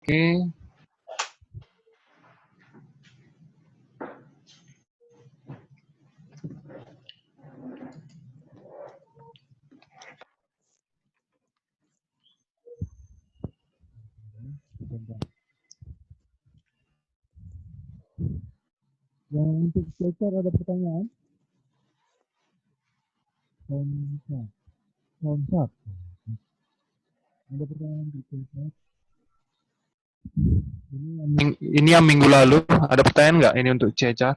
Oke. Yang untuk cecar ada pertanyaan? Konsep. Ada pertanyaan untuk cecar? Ini yang minggu lalu. Ada pertanyaan nggak ini untuk cecar?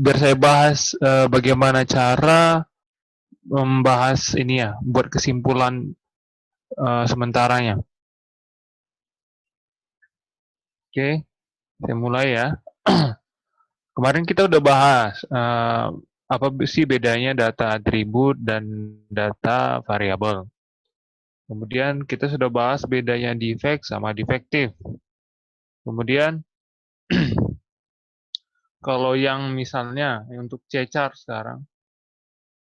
Biar saya bahas bagaimana cara membahas ini ya, buat kesimpulan sementaranya. Oke, saya mulai ya. Kemarin kita udah bahas apa sih bedanya data atribut dan data variabel. Kemudian kita sudah bahas bedanya defect sama defektif. Kemudian kalau yang misalnya untuk cecar sekarang,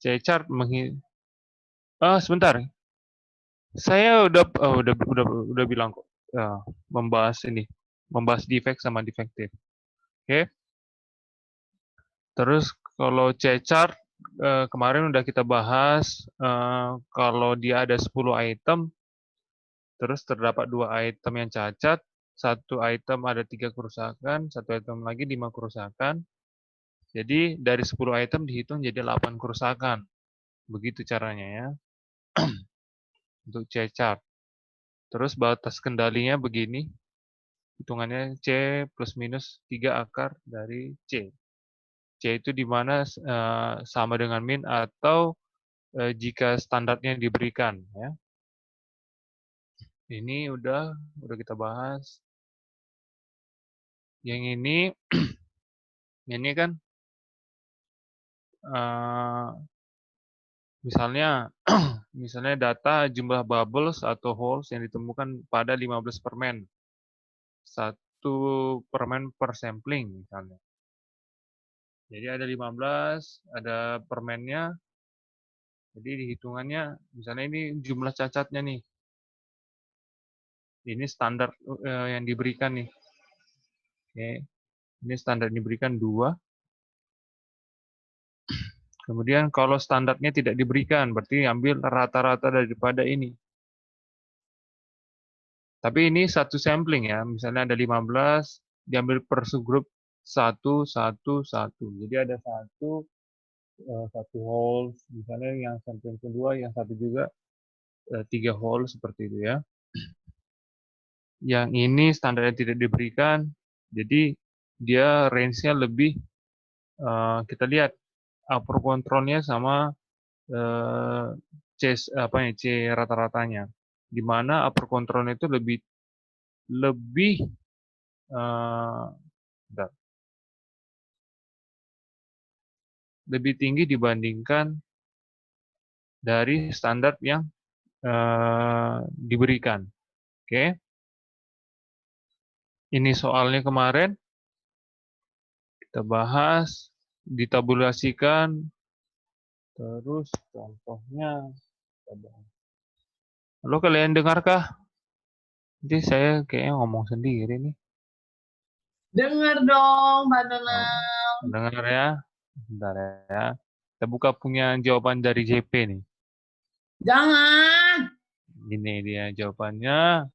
cecar sebentar. Saya udah bilang kok membahas defect sama defektif. Oke. Terus kalau cecar kemarin udah kita bahas kalau dia ada 10 item, terus terdapat 2 item yang cacat, 1 item ada 3 kerusakan, 1 item lagi 5 kerusakan. Jadi dari 10 item dihitung jadi 8 kerusakan. Begitu caranya ya. Untuk cecar. Terus batas kendalinya begini. Hitungannya C plus minus 3 akar dari C. C itu di mana sama dengan min atau jika standarnya diberikan ya. Ini udah kita bahas. Yang ini kan misalnya data jumlah bubbles atau holes yang ditemukan pada 15 permen. 1 permen per sampling misalnya. Jadi ada 15, ada permennya. Jadi dihitungannya misalnya ini jumlah cacatnya nih. Ini standar yang diberikan nih. Oke. Ini standar yang diberikan 2. Kemudian kalau standarnya tidak diberikan, berarti ambil rata-rata daripada ini. Tapi ini satu sampling ya, misalnya ada 15, diambil per subgroup 1, 1, 1. Jadi ada satu holes, misalnya yang sampling kedua, yang satu juga 3 holes seperti itu ya. Yang ini standarnya tidak diberikan, jadi dia range-nya lebih, kita lihat upper control-nya sama C rata-ratanya. Di mana upper control itu lebih tinggi dibandingkan dari standar yang diberikan. Oke. Ini soalnya kemarin kita bahas, ditabulasikan, terus contohnya. Halo, kalian dengarkah? Jadi saya kayaknya ngomong sendiri nih. Dengar dong, Pak Donald. Dengar ya. Bentar ya. Kita buka punya jawaban dari JP nih. Jangan. Ini dia jawabannya.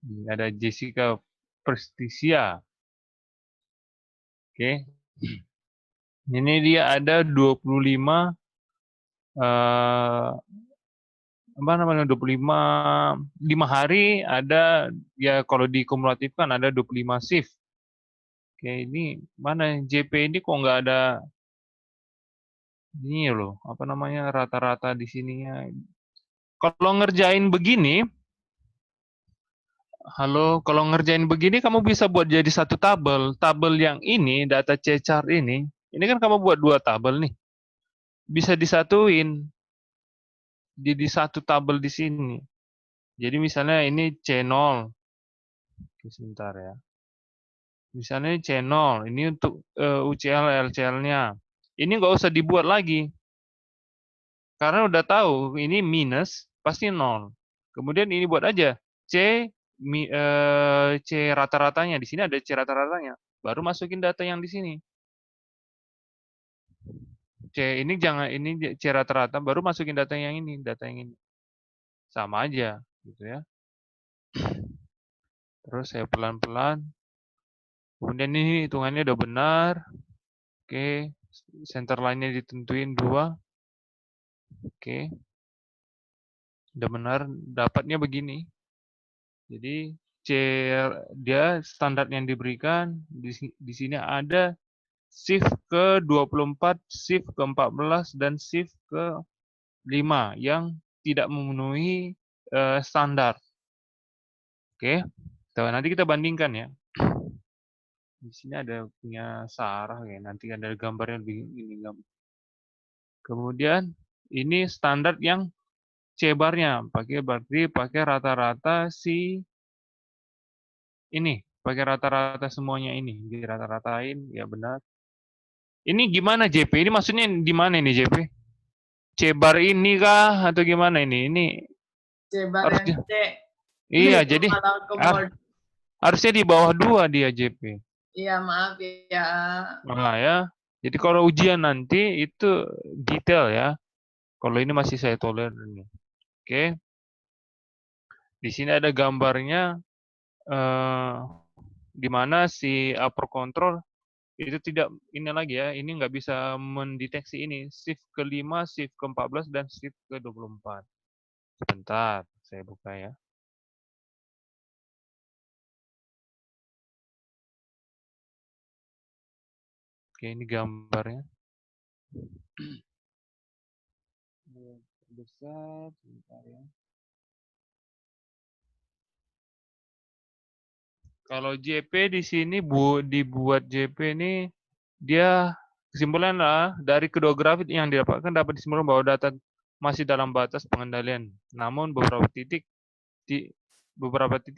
Ini ada Jessica Prestisia. Oke. Ini dia ada 25 apa namanya 5 hari ada ya, kalau dikumulatifkan ada 25 shift. Oke, ini mana JP ini kok nggak ada ini loh, apa namanya rata-rata di sininya. Kalau ngerjain begini, kalau ngerjain begini kamu bisa buat jadi satu tabel. Tabel yang ini data cecar ini kan kamu buat 2 tabel nih. Bisa disatuin jadi satu tabel di sini. Jadi misalnya ini C0. Oke, sebentar ya. Misalnya ini C0, ini untuk UCL, LCL-nya. Ini nggak usah dibuat lagi. Karena udah tahu ini minus, pasti 0. Kemudian ini buat aja C rata-ratanya. Di sini ada C rata-ratanya. Baru masukin data yang di sini. C ini C rata-rata, baru masukin data yang ini. Sama aja, gitu ya. Terus saya pelan-pelan. Kemudian ini hitungannya udah benar. Oke, center line-nya ditentuin 2. Oke. Udah benar, dapatnya begini. Jadi dia standar yang diberikan di sini ada shift ke 24, shift ke 14 dan shift ke 5 yang tidak memenuhi standar. Oke. Nanti kita bandingkan ya. Di sini ada punya Sarah ya, nanti ada gambarnya lebih ini. Kemudian ini standar yang C-barnya, berarti pakai rata-rata pakai rata-rata semuanya ini, dirata-ratain, ya benar. Ini gimana JP? Ini maksudnya di mana ini JP? C-bar ini kah atau gimana ini? Ini C-bar yang C. Iya, jadi harusnya di bawah 2 dia JP. Iya, maaf ya. Nah ya, jadi kalau ujian nanti itu detail ya. Kalau ini masih saya tolerir ini. Oke. Di sini ada gambarnya di mana si upper control itu tidak ini lagi ya, ini nggak bisa mendeteksi ini. Shift ke-5, shift ke-14 dan shift ke-24. Sebentar, saya buka ya. Oke, ini gambarnya. Besar, sebentar ya. Kalau JP di sini dibuat JP ini dia kesimpulan lah dari kedua grafik yang didapatkan dapat disimpulkan bahwa data masih dalam batas pengendalian. Namun beberapa titik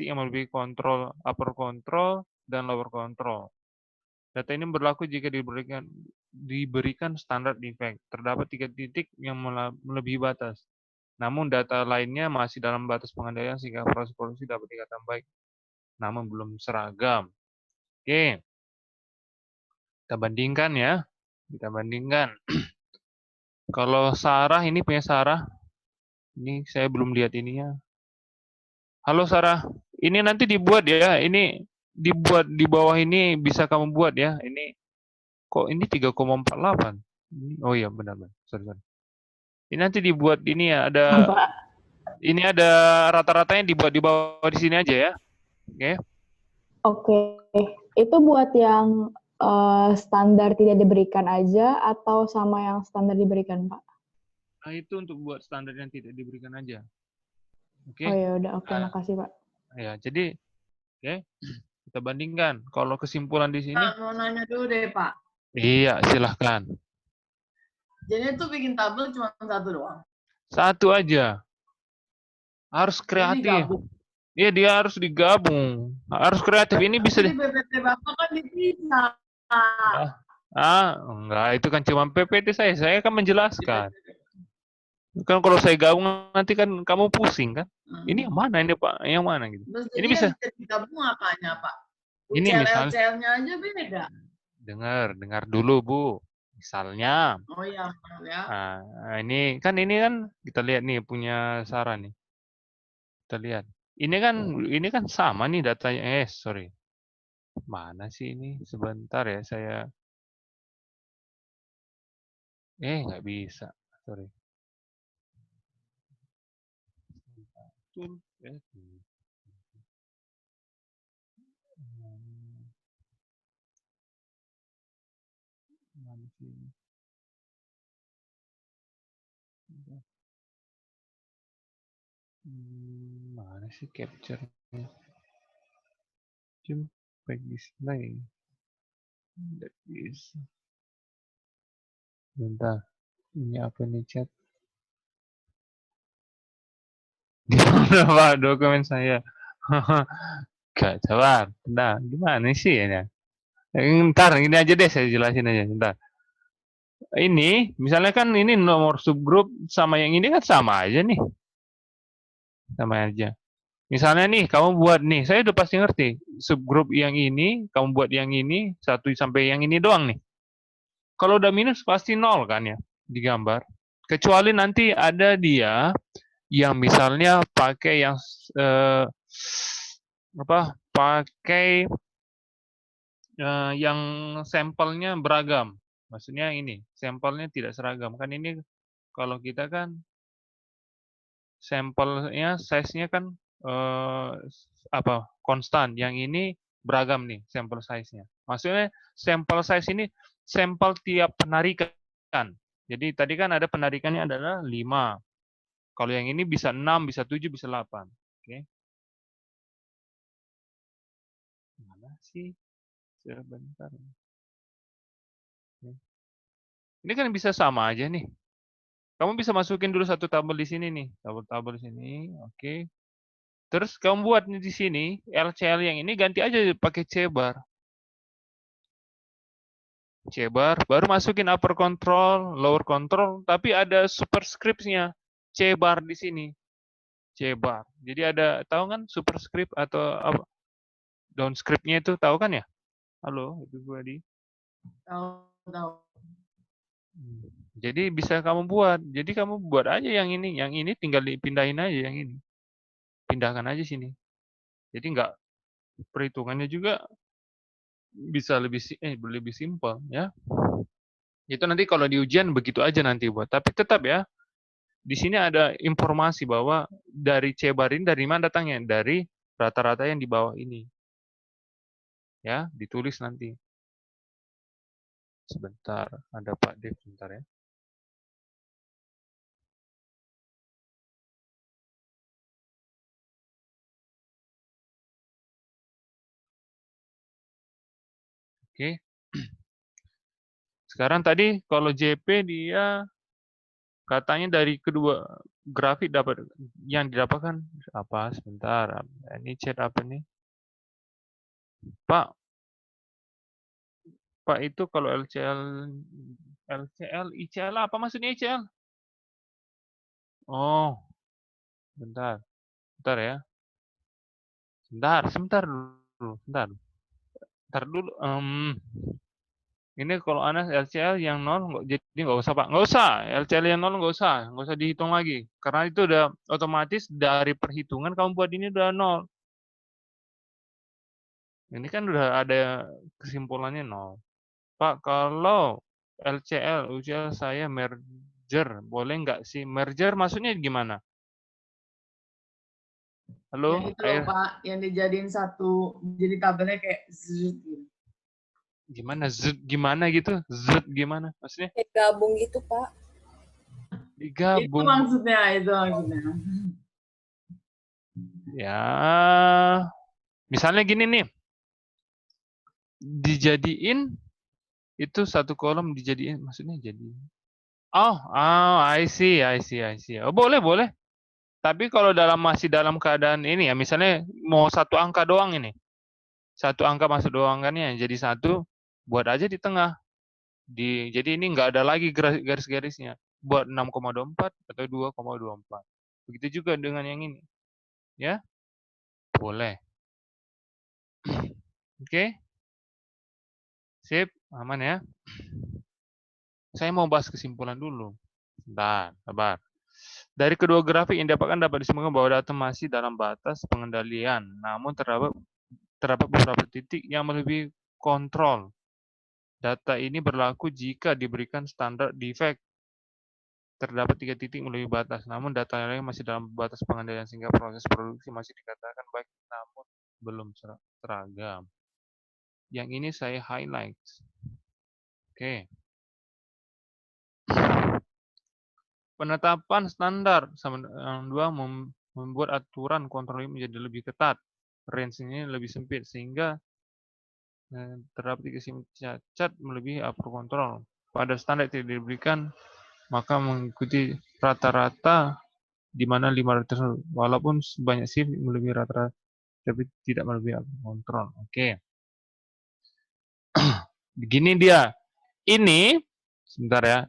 yang melebihi kontrol upper control dan lower control. Data ini berlaku jika diberikan standar defect. Terdapat 3 titik yang melebihi batas. Namun data lainnya masih dalam batas pengendalian sehingga proses produksi dapat dikatakan baik, namun belum seragam. Oke. Kita bandingkan ya. Kita bandingkan. Kalau Sarah, ini punya Sarah. Ini saya belum lihat ininya. Halo Sarah. Ini nanti dibuat ya. Ini dibuat di bawah ini bisa kamu buat ya. Ini kok ini 3,48. Oh iya benar. Sorry. Ini nanti dibuat ini ya ada. Ini ada rata-ratanya dibuat di bawah di sini aja ya. Oke. Oke. Itu buat yang standar tidak diberikan aja atau sama yang standar diberikan, Pak? Nah, itu untuk buat standar yang tidak diberikan aja. Oke. Oh ya udah, oke, makasih, Pak. Ya, jadi oke, kita bandingkan. Kalau kesimpulan di sini. Pak, mau nanya dulu deh, Pak. Iya, silahkan. Jadi itu bikin tabel cuma 1 doang? 1 aja. Harus kreatif. Iya, dia harus digabung. Harus kreatif. Ini bisa di PPT Bapak kan dipisah. Enggak, itu kan cuma PPT saya. Saya kan menjelaskan. Kan kalau saya gabung nanti kan kamu pusing kan? Ini yang mana ini Pak? Yang mana gitu? Terus ini bisa digabung apanya Pak? Ini misalnya LCL-nya aja beda. Dengar dulu Bu. Misalnya. Oh iya, ya. Nah, ini kan kita lihat nih punya Sarah nih. Kita lihat. Ini kan sama nih datanya. Sorry. Mana sih ini? Sebentar ya saya. Nggak bisa. Sorry. Mana sih? Mana sih capture-nya? Back display. That is. Bentar. Ini apa nih chat? Di mana Pak dokumen saya? Gak sabar. Bentar, gimana sih ya? Ntar, ini aja deh saya jelasin aja. Bentar. Ini, misalnya kan ini nomor subgrup sama yang ini kan sama aja nih. sama aja. Misalnya nih, kamu buat nih, saya udah pasti ngerti. Subgrup yang ini, kamu buat yang ini, 1 sampai yang ini doang nih. Kalau udah minus pasti 0 kan ya, di gambar. Kecuali nanti ada dia yang misalnya pakai yang pakai yang sampelnya beragam. Maksudnya ini, sampelnya tidak seragam. Kan ini kalau kita kan sampelnya size-nya kan konstan. Yang ini beragam nih sampel size-nya. Maksudnya sampel size ini sampel tiap penarikan. Jadi tadi kan ada penarikannya adalah 5. Kalau yang ini bisa 6, bisa 7, bisa 8. Oke. Mana sih? Sebentar. Ini kan bisa sama aja nih. Kamu bisa masukin dulu satu tabel di sini nih. Tabel-tabel di sini. Oke. Terus kamu buat nih di sini, LCL yang ini ganti aja pakai C-bar. C-bar, baru masukin upper control, lower control, tapi ada superscript-nya. C-bar di sini. C-bar. Jadi ada, tahu kan superscript atau apa? Downscript-nya itu tahu kan ya? Halo, itu gue di. Tahu. Jadi bisa kamu buat. Jadi kamu buat aja yang ini tinggal dipindahin aja yang ini. Pindahkan aja sini. Jadi nggak, perhitungannya juga bisa lebih simpel ya. Itu nanti kalau di ujian begitu aja nanti buat. Tapi tetap ya, di sini ada informasi bahwa dari C-bar ini dari mana datangnya? Dari rata-rata yang di bawah ini. Ya, ditulis nanti. Sebentar, ada Pak Dev sebentar ya. Oke. Sekarang tadi kalau JP dia katanya dari kedua grafik dapat yang didapatkan apa? Sebentar. Ini chat apa nih? Pak itu kalau ICL apa maksudnya ICL? Oh, bentar. Bentar ya. Sebentar dulu. Bentar dulu. Ini kalau Anas LCL yang 0, jadi nggak usah Pak. Nggak usah. LCL yang 0 nggak usah dihitung lagi. Karena itu udah otomatis dari perhitungan kamu buat ini udah 0. Ini kan udah ada kesimpulannya 0. Pak, kalau LCL, UCL saya merger, boleh nggak sih? Merger maksudnya gimana? Halo, Yang itu loh Pak, yang dijadiin satu, jadi tabelnya kayak Z gitu. Gimana gitu? Z gimana? Maksudnya? Kayak gabung gitu, Pak. Digabung. Itu maksudnya. Ya, misalnya gini nih. Dijadiin itu satu kolom dijadiin, maksudnya jadi. Oh, I see. Oh, boleh. Tapi kalau masih dalam keadaan ini ya, misalnya mau satu angka doang ini. Satu angka masuk doang kan ya, jadi satu, buat aja di tengah. Jadi ini nggak ada lagi garis-garisnya. Buat 6,24 atau 2,24. Begitu juga dengan yang ini. Ya, boleh. Oke. Sip, aman ya. Saya mau bahas kesimpulan dulu. Bentar, sabar. Dari kedua grafik yang dapat disimpulkan bahwa data masih dalam batas pengendalian, namun terdapat beberapa titik yang melebihi kontrol. Data ini berlaku jika diberikan standar defect. Terdapat 3 titik melebihi batas, namun data lain masih dalam batas pengendalian sehingga proses produksi masih dikatakan baik, namun belum seragam. Yang ini saya highlight. Oke. Penetapan standar yang 2 membuat aturan kontrol ini menjadi lebih ketat. Range-nya lebih sempit sehingga terdapat cacat melebihi upper control. Pada standar tidak diberikan, maka mengikuti rata-rata di mana 500 walaupun banyak shift melebihi rata-rata tapi tidak melebihi upper control. Oke. Begini dia. Ini sebentar ya.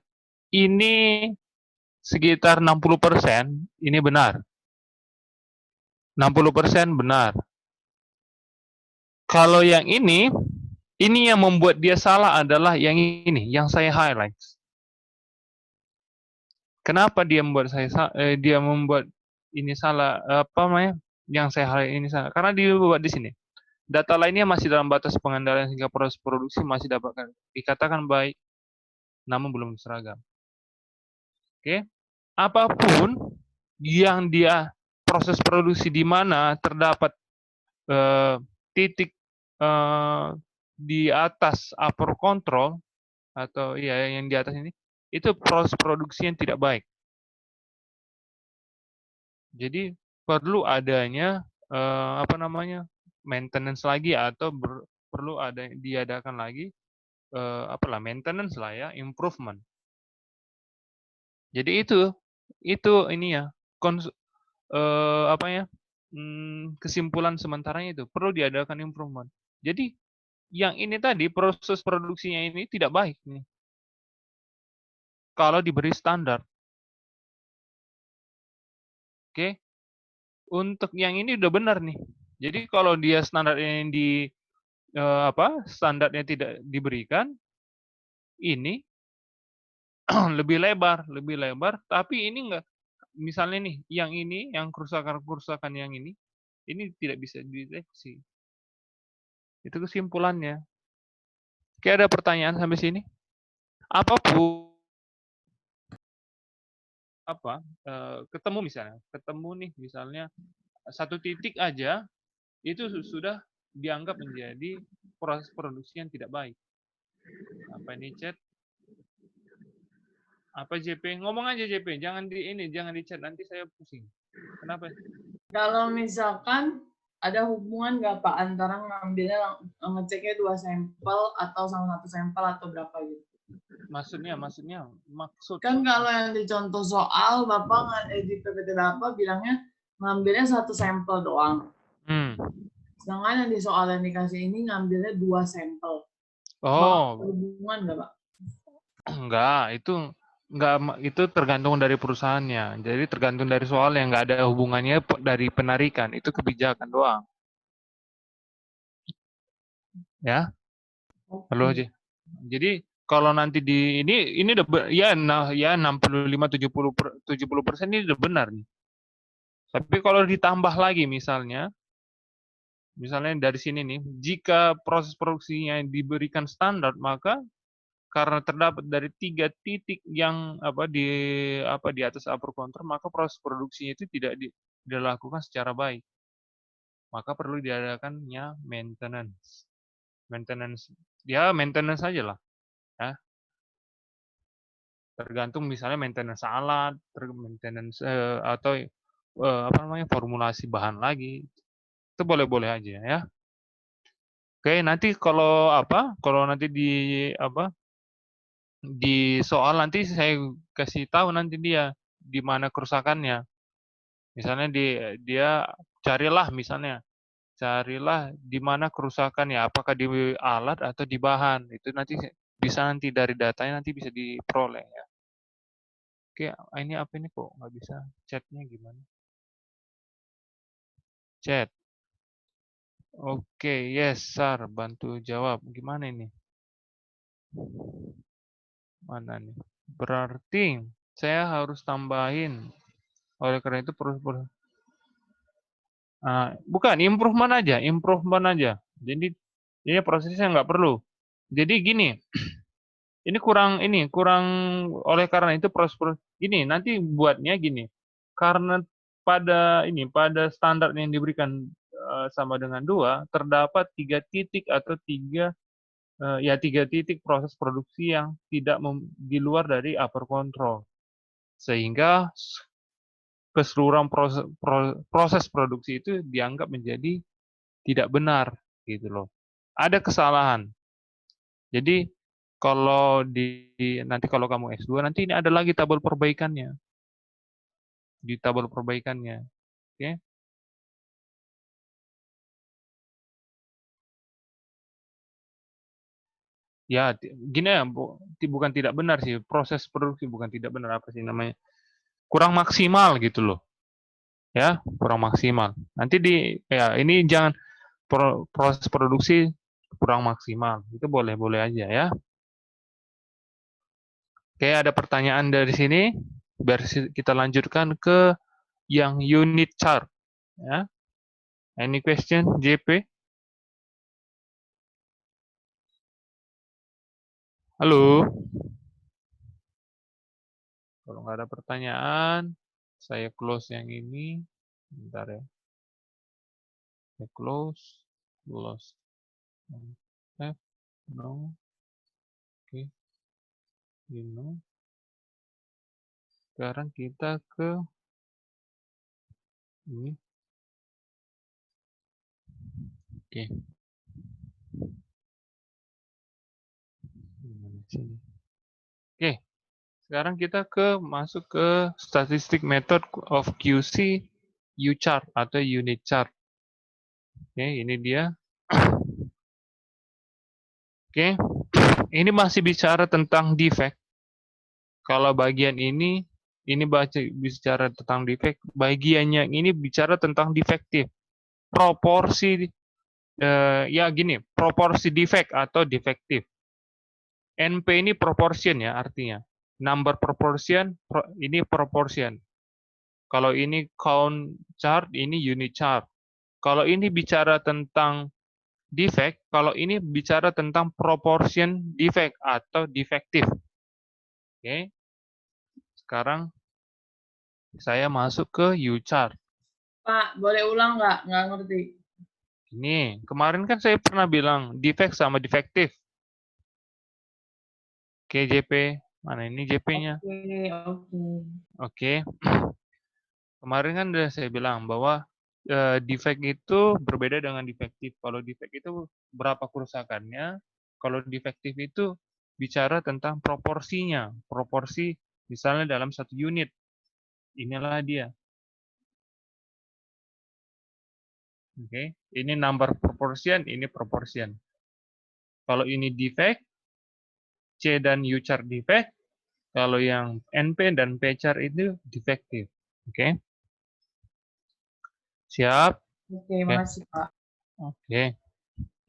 Ini sekitar 60% ini benar. 60% benar. Kalau yang ini yang membuat dia salah adalah yang ini, yang saya highlight. Kenapa dia membuat ini salah, apa namanya, yang saya highlight ini salah? Karena dia buat di sini. Data lainnya masih dalam batas pengendalian hingga proses produksi masih dapat dikatakan baik, namun belum seragam. Oke, apapun yang dia proses produksi di mana terdapat titik di atas upper control atau ya yang di atas ini, itu proses produksi yang tidak baik. Jadi perlu adanya apa namanya, maintenance lagi atau perlu diadakan lagi apalah maintenance lah ya, improvement. Jadi itu ini ya apa ya, kesimpulan sementaranya itu perlu diadakan improvement. Jadi yang ini tadi proses produksinya ini tidak baik nih. Kalau diberi standar. Oke. Untuk yang ini udah benar nih. Jadi kalau dia standarnya yang standarnya tidak diberikan, ini lebih lebar, tapi ini enggak, misalnya nih, yang kerusakan yang ini tidak bisa dideteksi. Itu kesimpulannya. Oke, ada pertanyaan sampai sini? Apapun ketemu nih misalnya satu titik aja itu sudah dianggap menjadi proses produksi yang tidak baik. Apa ini chat? Apa JP? Ngomong aja JP, jangan di chat, nanti saya pusing. Kenapa? Kalau misalkan ada hubungan nggak Pak antara ngeceknya 2 sampel atau sama 1 sampel atau berapa gitu? Maksud kan kalau yang di contoh soal Bapak di PPT Bapak bilangnya ngambilnya 1 sampel doang. Sedangkan yang di soal yang dikasih ini ngambilnya 2 sampel. Oh. Hubungan nggak Pak? Enggak, itu tergantung dari perusahaannya. Jadi tergantung dari soal yang nggak ada hubungannya dari penarikan. Itu kebijakan doang. Ya. Halo aja. Jadi kalau nanti ini udah ya 65-70% ini udah benar nih. Tapi kalau ditambah lagi misalnya dari sini nih, jika proses produksinya diberikan standar, maka karena terdapat dari 3 titik yang di atas upper control, maka proses produksinya itu tidak dilakukan secara baik. Maka perlu diadakannya maintenance. Maintenance aja lah. Ya. Tergantung misalnya maintenance alat, maintenance atau formulasi bahan lagi. Itu boleh-boleh aja ya. Oke, nanti kalau nanti di soal nanti saya kasih tahu nanti dia di mana kerusakannya. Misalnya dia carilah di mana kerusakannya, apakah di alat atau di bahan. Itu nanti bisa dari datanya nanti bisa diperoleh ya. Oke, ini apa ini kok nggak bisa chatnya gimana? Chat. Oke, yes, Sar, bantu jawab. Gimana ini? Mana nih? Berarti saya harus tambahin. Oleh karena itu bukan improvement aja. Jadi ini prosesnya nggak perlu. Jadi gini, ini kurang oleh karena itu proses ini nanti buatnya gini. Karena pada standar yang diberikan sama dengan 2, terdapat 3 titik atau 3 titik proses produksi yang tidak di luar dari upper control. Sehingga keseluruhan proses produksi itu dianggap menjadi tidak benar gitu loh. Ada kesalahan. Jadi nanti kalau kamu S2 nanti ini ada lagi tabel perbaikannya. Di tabel perbaikannya. Oke. Ya, gini ya, bukan tidak benar sih, proses produksi bukan tidak benar, apa sih namanya? Kurang maksimal gitu loh. ya, kurang maksimal. Nanti ini jangan proses produksi kurang maksimal. Itu boleh-boleh aja ya. Oke, ada pertanyaan dari sini. Biar kita lanjutkan ke yang unit chart. Ya. Any question, JP? Halo? Kalau nggak ada pertanyaan, saya close yang ini. Bentar ya. Saya close. No. Oke. No. Sekarang kita ke ini. Oke. Oke. Sekarang kita masuk ke statistic method of QC U-chart atau unit chart. Oke, ini dia. Oke. Ini masih bicara tentang defect. Kalau bagian ini bicara tentang defect. Bagian yang ini bicara tentang defektif. Proporsi proporsi defect atau defektif. NP ini proportion ya artinya. Number proportion, ini proportion. Kalau ini count chart, ini unit chart. Kalau ini bicara tentang defect, kalau ini bicara tentang proportion defect atau defektif. Oke. Sekarang saya masuk ke U-chart. Pak, boleh ulang nggak? Nggak ngerti. Ini, kemarin kan saya pernah bilang defect sama defektif. Oke, JP. Mana ini JP-nya? Oke. Kemarin kan udah saya bilang bahwa defect itu berbeda dengan defektif. Kalau defect itu berapa kerusakannya, kalau defektif itu bicara tentang proporsinya. Proporsi misalnya dalam satu unit. Inilah dia. Oke, ini number proportion, ini proportion. Kalau ini defect, C dan U-chart defect. Kalau yang NP dan P-chart itu defektif. Oke. Siap? Oke, makasih Pak. Oke.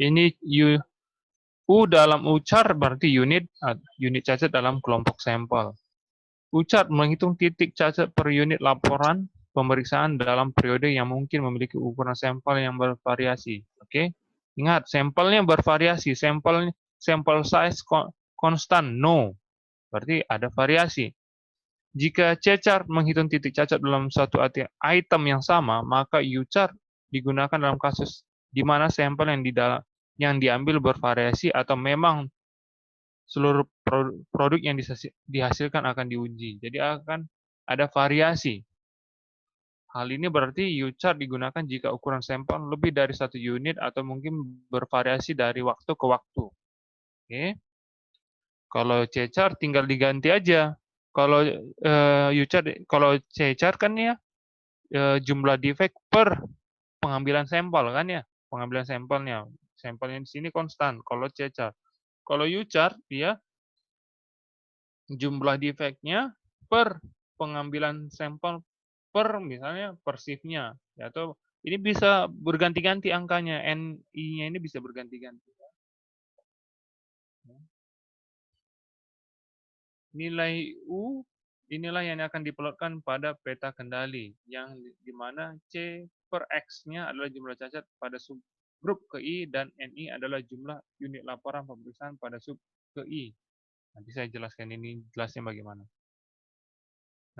Ini U dalam U-chart berarti unit cacat dalam kelompok sampel. U-chart menghitung titik cacat per unit laporan pemeriksaan dalam periode yang mungkin memiliki ukuran sampel yang bervariasi. Oke. Ingat, sampelnya bervariasi. Sampel size konstan, no. Berarti ada variasi. Jika C-chart menghitung titik cacat dalam satu item yang sama, maka U-chart digunakan dalam kasus di mana sampel yang diambil bervariasi atau memang seluruh produk yang dihasilkan akan diuji. Jadi akan ada variasi. Hal ini berarti U-chart digunakan jika ukuran sampel lebih dari satu unit atau mungkin bervariasi dari waktu ke waktu. Oke. Kalau C-chart tinggal diganti aja. Kalau U-chart, kalau C-chart kan ya jumlah defect per pengambilan sampel kan ya, pengambilan sampelnya. Sampelnya di sini konstan. Kalau C-chart, kalau U-chart dia jumlah defect-nya per pengambilan sampel per misalnya per shift-nya. Atau ini bisa berganti-ganti angkanya, NI-nya ini bisa berganti-ganti. Nilai U inilah yang akan diplotkan pada peta kendali, yang dimana C per X-nya adalah jumlah cacat pada subgrup ke I dan NI adalah jumlah unit laporan pemeriksaan pada sub ke I. Nanti saya jelaskan ini jelasnya bagaimana.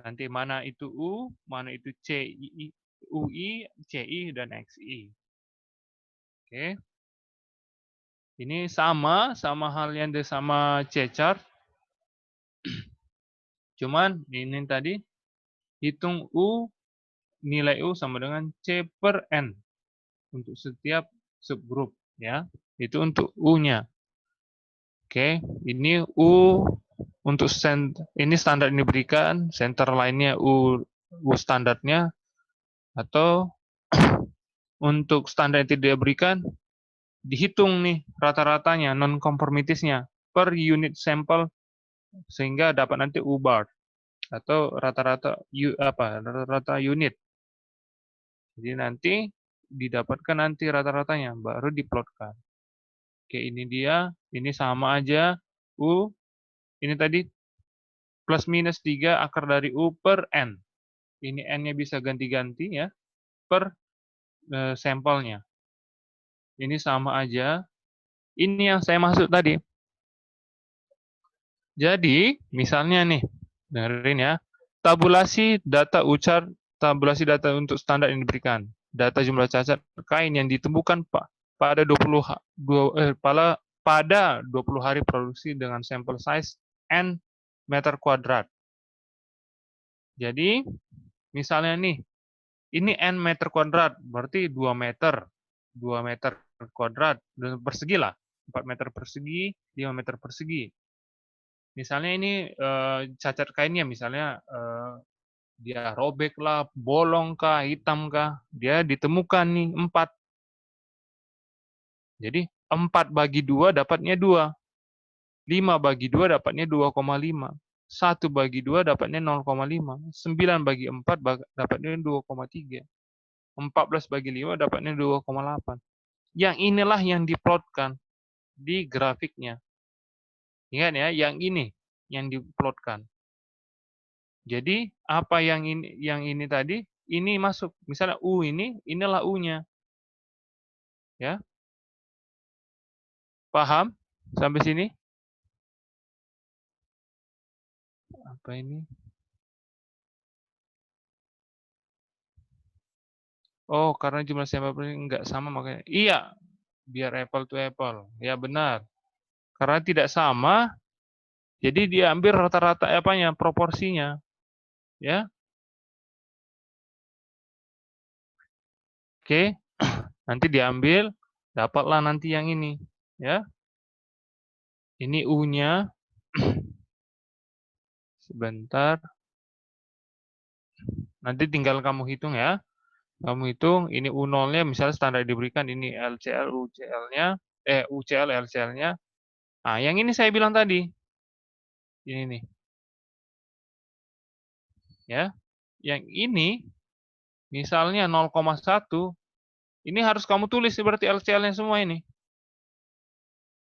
Nanti mana itu U, mana itu CI, UI, CI, dan XI. Oke. Ini sama halnya sama C-chart. Cuman ini tadi hitung U, nilai U sama dengan C per N untuk setiap subgrup ya. Itu untuk U-nya. Oke, ini U untuk ini standar ini berikan, center lainnya U standarnya, atau untuk standar yang tidak diberikan dihitung nih rata-ratanya non-conformities-nya per unit sampel sehingga dapat nanti U bar atau rata-rata unit. Jadi nanti didapatkan nanti rata-ratanya, baru diplotkan. Oke, ini dia, ini sama aja, U, ini tadi plus minus 3 akar dari U per N. Ini N-nya bisa ganti-ganti ya, per sampelnya. Ini sama aja. Ini yang saya maksud tadi. Jadi, misalnya nih, dengerin ya, tabulasi data ucar, tabulasi data untuk standar yang diberikan. Data jumlah cacat kain yang ditemukan pada 20 hari produksi dengan sampel size N meter kuadrat. Jadi, misalnya nih, ini N meter kuadrat, berarti 2 meter. 2 meter kuadrat, persegi lah. 4 meter persegi, 5 meter persegi. Misalnya ini cacat kainnya, misalnya dia robek lah, bolong kah, hitam kah, dia ditemukan nih 4. Jadi 4 bagi 2 dapatnya 2. 5 bagi 2 dapatnya 2,5. 1 bagi 2 dapatnya 0,5. 9 bagi 4 dapatnya 2,3. 14 bagi 5 dapatnya 2,8. Yang inilah yang diplotkan di grafiknya. Ingat ya, yang ini yang diplotkan. Jadi apa yang ini tadi, ini masuk. Misalnya U ini, inilah U-nya. Ya. Paham sampai sini? Apa ini? Oh, karena jumlah sampel enggak sama makanya. Iya, biar apple to apple. Ya benar. Karena tidak sama, jadi diambil rata-rata apanya, proporsinya. Ya. Oke. Nanti diambil, dapatlah nanti yang ini, ya. Ini U-nya. Sebentar. Nanti tinggal kamu hitung ya. Kamu hitung, ini U0-nya misalnya standar diberikan, ini LCL, UCL-nya, UCL, LCL-nya. Nah, yang ini saya bilang tadi. Ini nih. Ya. Yang ini, misalnya 0,1, ini harus kamu tulis berarti LCL-nya semua ini.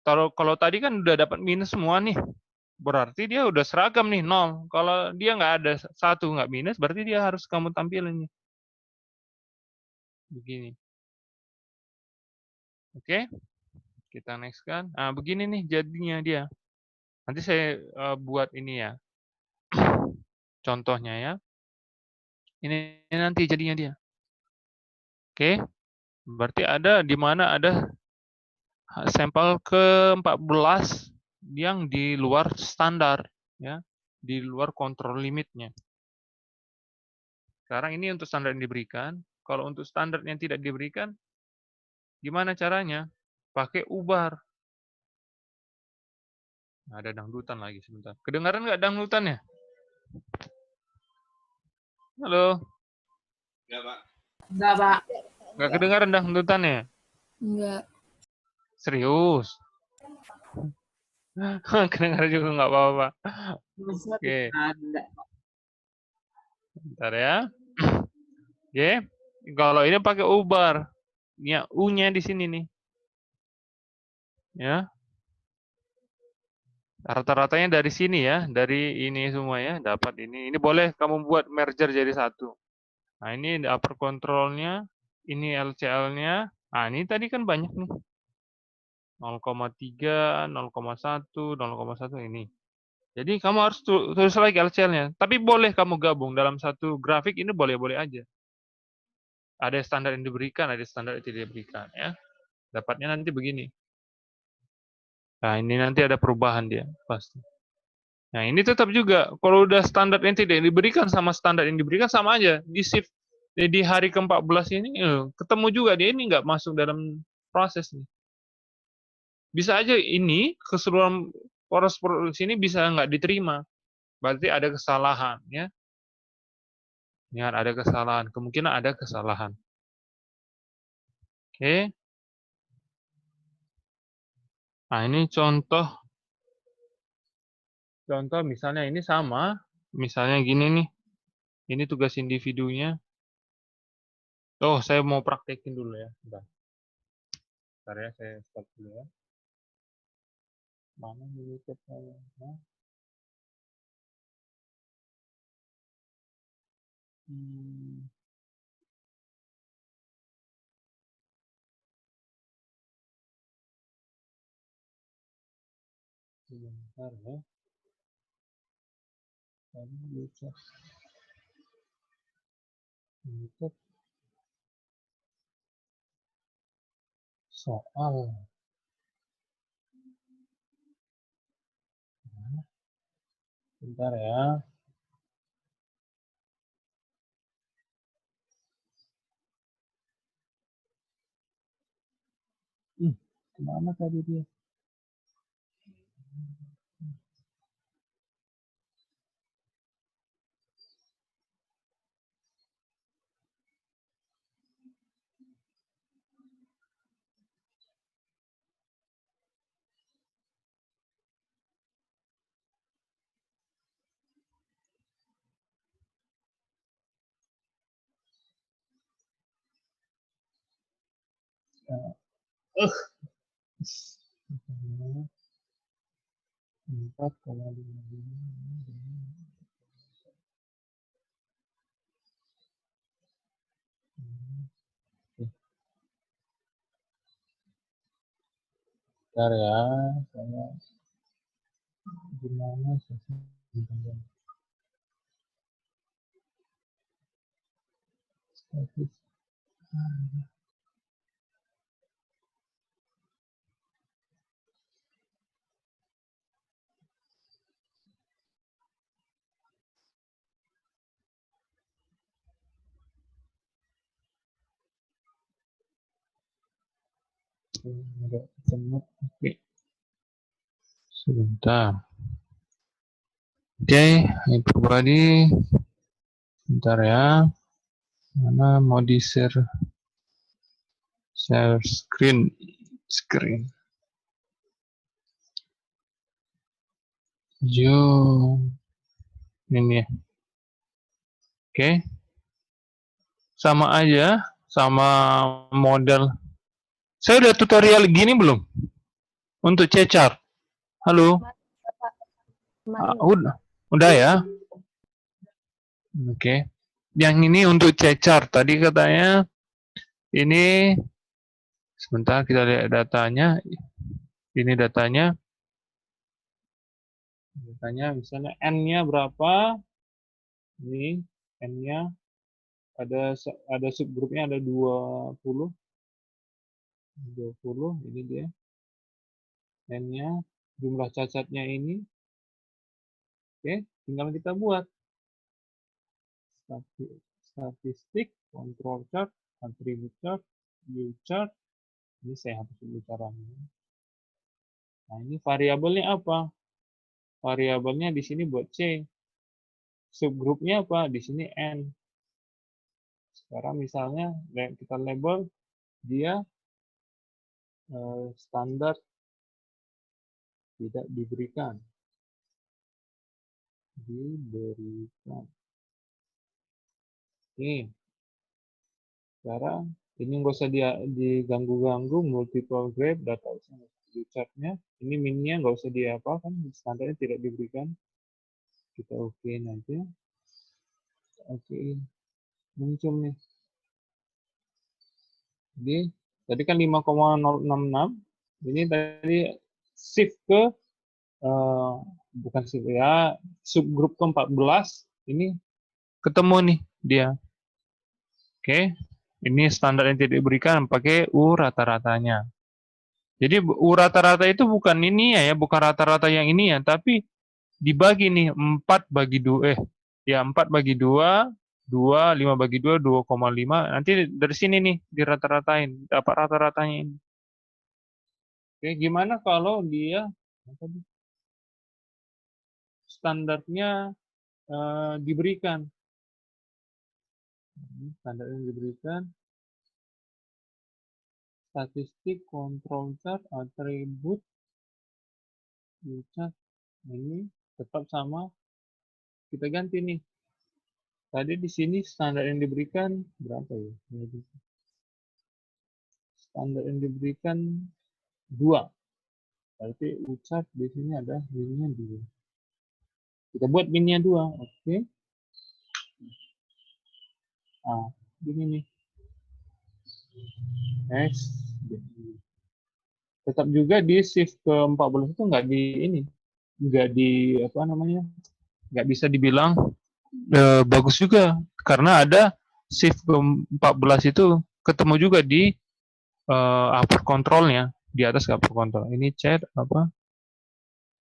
Kalau tadi kan udah dapat minus semua nih. Berarti dia udah seragam nih, 0. Kalau dia nggak ada 1, nggak minus, berarti dia harus kamu tampilin nih. Begini. Oke. Kita next kan. Nah, begini nih jadinya dia. Nanti saya buat ini ya. Contohnya ya. Ini nanti jadinya dia. Oke. Berarti ada di mana ada sampel ke-14 yang di luar standar ya, di luar kontrol limitnya. Sekarang ini untuk standar yang diberikan. Kalau untuk standar yang tidak diberikan, gimana caranya? Pakai ubar. Nah, ada dangdutan lagi sebentar. Kedengaran nggak dangdutannya? Halo? Enggak, Pak. Enggak, Pak. Nggak kedengaran dangdutannya? Enggak. Serius? Kedengaran juga nggak apa-apa. Oke. Bentar ya. Oke. Kalau ini pakai ubar. Ya, U-nya di sini nih. Ya. Rata-ratanya dari sini ya, dari ini semua ya, dapat ini. Ini boleh kamu buat merger jadi satu. Nah, ini upper control-nya, ini LCL-nya. Nah, ini tadi kan banyak nih. 0,3, 0,1, 0,1 ini. Jadi kamu harus tulis lagi LCL-nya. Tapi boleh kamu gabung dalam satu grafik ini boleh-boleh aja. Ada standar yang diberikan, ada standar yang tidak diberikan ya. Dapatnya nanti begini. Nah, ini nanti ada perubahan dia pasti. Nah, ini tetap juga kalau udah standar yang tidak diberikan sama standar yang diberikan sama aja. Di shift di hari ke-14 ini ketemu juga dia ini nggak masuk dalam proses nih. Bisa aja ini keseluruhan proses produksi ini bisa nggak diterima. Berarti ada kesalahan ya. Ingat ada kesalahan, kemungkinan ada kesalahan. Oke. Nah, ini contoh misalnya ini sama, misalnya gini nih. Ini tugas individunya. Oh, saya mau praktekin dulu ya. Bentar ya, saya stop dulu ya. Mana YouTube saya? Sebentar ya. Tadi YouTube soal. Bentar ya. Kemana tadi dia? Empat koma lima. Bentar ya, saya gimana sih? Enggak ketemu. Oke. Sebentar. Oke, everybody. Bentar ya. Mana mau di share screen. Zoom. Ini ya. Oke. Sama aja, sama model. Saya udah tutorial gini belum? Untuk C-chart. Halo? Udah ya? Oke. Yang ini untuk C-chart. Tadi katanya ini sebentar kita lihat datanya. Ini datanya. Datanya misalnya N-nya berapa? Ini N-nya ada subgrupnya ada 20. Ini dia. N-nya, jumlah cacatnya ini. Oke, tinggal kita buat statistik, control chart, attribute chart, view chart. Ini saya hapus dulu caranya. Nah, ini variabelnya apa? Variabelnya di sini buat C. Subgrupnya apa? Di sini N. Sekarang misalnya kita label dia standar tidak diberikan. Oke. Sekarang ini nggak usah diganggu-ganggu, multiple grade data chartnya. Ini minnya nggak usah diapakan, standarnya tidak diberikan. Kita okein aja. Oke, muncul nih. Jadi tadi kan 5,066. Ini tadi shift ke bukan shift ya, subgrup ke-14. Ini ketemu nih dia. Oke, ini standar yang tidak diberikan pakai U rata-ratanya. Jadi U rata-rata itu bukan ini ya, bukan rata-rata yang ini ya, tapi dibagi nih 4 bagi 2 4 bagi 2, 2, 5 bagi 2, 2,5. Nanti dari sini nih dirata-ratain, dapat rata-ratanya ini. Oke, gimana kalau dia standarnya diberikan? Standar yang diberikan statistik, control chart, attribute, chart. Ini tetap sama, kita ganti nih. Tadi di sini standar yang diberikan berapa ya? Standar yang diberikan 2. Berarti ucap di sini ada minnya 2. Kita buat minnya 2, oke. Ah, begini nih. X. Tetap juga di shift ke 14 itu nggak di ini. Nggak di apa namanya? Nggak bisa dibilang bagus juga. Karena ada shift ke 14 itu ketemu juga di upper controlnya. Di atas upper control. Ini chat apa?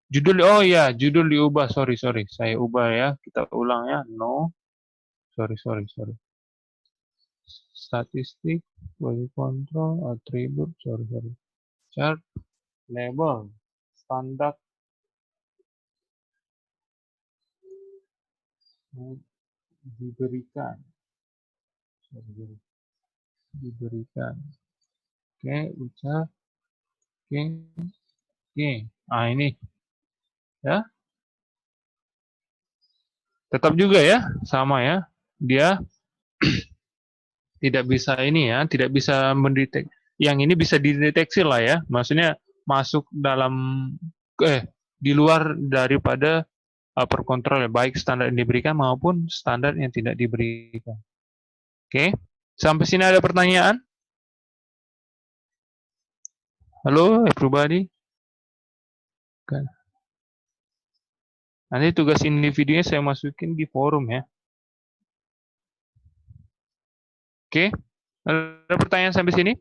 Judul, oh ya, judul diubah. Sorry. Saya ubah ya. Kita ulang ya. No. Sorry. Statistik, body control, attribute, sorry. Chart, label, standar, diberikan. Oke, ucap. Oke. Ah, ini. Ya. Tetap juga ya, sama ya. Dia tidak bisa ini ya, tidak bisa mendeteksi. Yang ini bisa dideteksi lah ya. Maksudnya masuk dalam di luar daripada upper control ya, baik standar yang diberikan maupun standar yang tidak diberikan. Oke. Sampai sini ada pertanyaan? Halo everybody. Oke. Nanti tugas individunya saya masukin di forum ya. Oke. Ada pertanyaan sampai sini?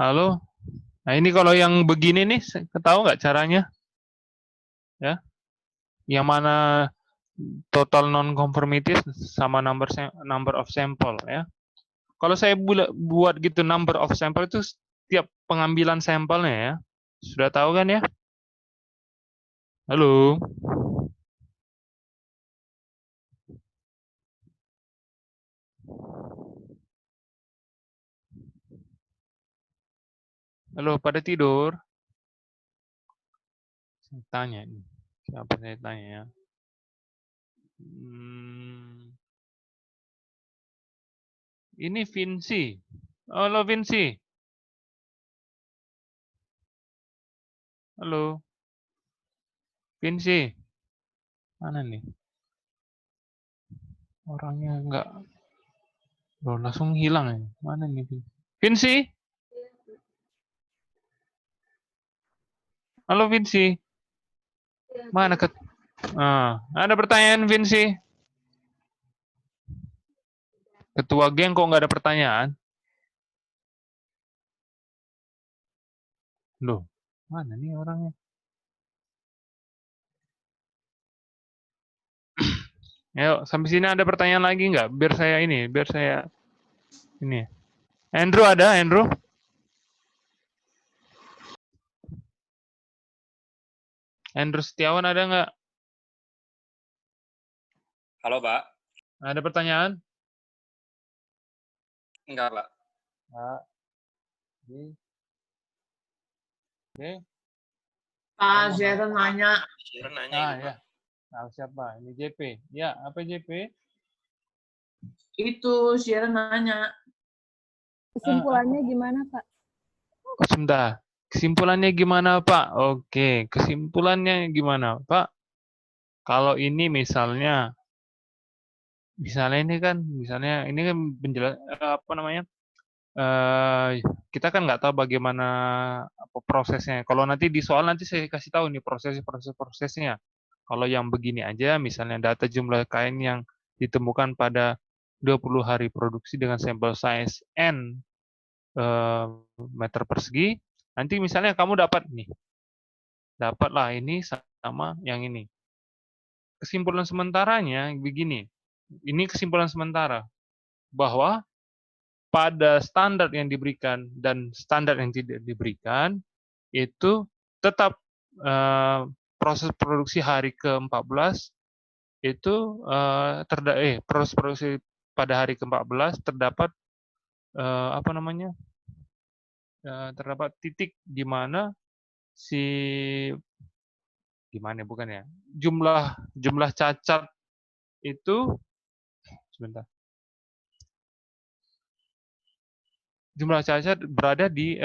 Halo? Nah ini kalau yang begini nih, tahu nggak caranya? Ya, yang mana total non-conformities sama number of sample ya. Kalau saya buat gitu number of sample itu setiap pengambilan sampelnya ya. Sudah tahu kan ya? Halo? Halo, pada tidur? Saya tanya nih. Siapa saya tanya ya? Ini Vinci. Halo Vinci. Halo. Vinci. Mana nih? Orangnya enggak. Loh, langsung hilang ya. Mana nih? Vinci? Halo Vinci. Mana ada pertanyaan Vinci? Ketua geng kok nggak ada pertanyaan? Loh, mana nih orangnya? Ayo, sampai sini ada pertanyaan lagi nggak? Biar saya ini. Andrew ada, Andrew? Andrew Setiawan ada nggak? Halo, Pak. Ada pertanyaan? Enggak, Pak. Oke. Pak Sharon nanya. Sharon nanya ya. Nah, siapa? Ini JP. Ya, apa JP? Itu Sharon nanya. Kesimpulannya gimana, Pak? Sebentar. Kesimpulannya gimana, Pak? Oke, kesimpulannya gimana, Pak? Kalau ini misalnya ini kan penjelas apa namanya? Kita kan nggak tahu bagaimana prosesnya. Kalau nanti di soal nanti saya kasih tahu nih prosesnya. Kalau yang begini aja, misalnya data jumlah kain yang ditemukan pada 20 hari produksi dengan sampel size N meter persegi, nanti misalnya kamu dapatlah ini sama yang ini. Kesimpulan sementaranya begini, ini kesimpulan sementara, bahwa pada standar yang diberikan dan standar yang tidak diberikan, itu tetap proses produksi hari ke-14 itu proses produksi pada hari ke-14 terdapat terdapat titik di mana jumlah cacat itu sebentar. Jumlah cacat berada di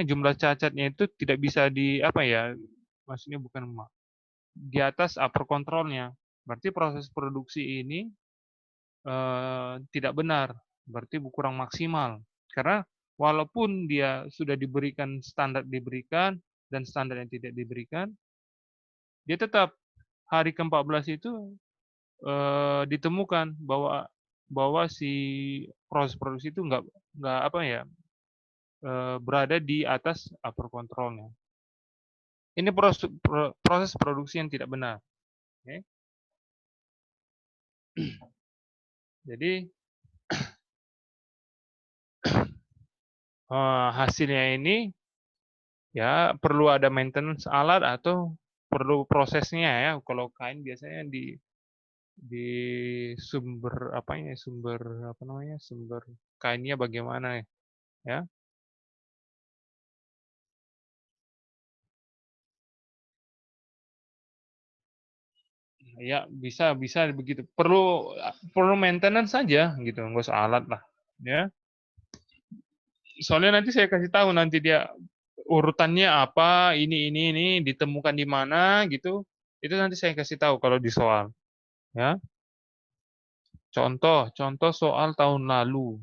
jumlah cacatnya itu tidak bisa di maksudnya bukan di atas upper controlnya. Berarti proses produksi ini tidak benar, berarti kurang maksimal. Karena walaupun dia sudah diberikan standar dan standar yang tidak diberikan, dia tetap hari ke-14 itu ditemukan bahwa si proses produksi itu nggak berada di atas upper controlnya. Ini proses produksi yang tidak benar. Okay. Jadi hasilnya ini ya perlu ada maintenance alat atau perlu prosesnya ya. Kalau kain biasanya di sumber sumber kainnya bagaimana ya. Ya bisa begitu. Perlu maintenance saja gitu, nggak usah alat lah ya. Soalnya nanti saya kasih tahu nanti dia urutannya apa, ini ditemukan di mana gitu. Itu nanti saya kasih tahu kalau di soal. Ya. Contoh soal tahun lalu.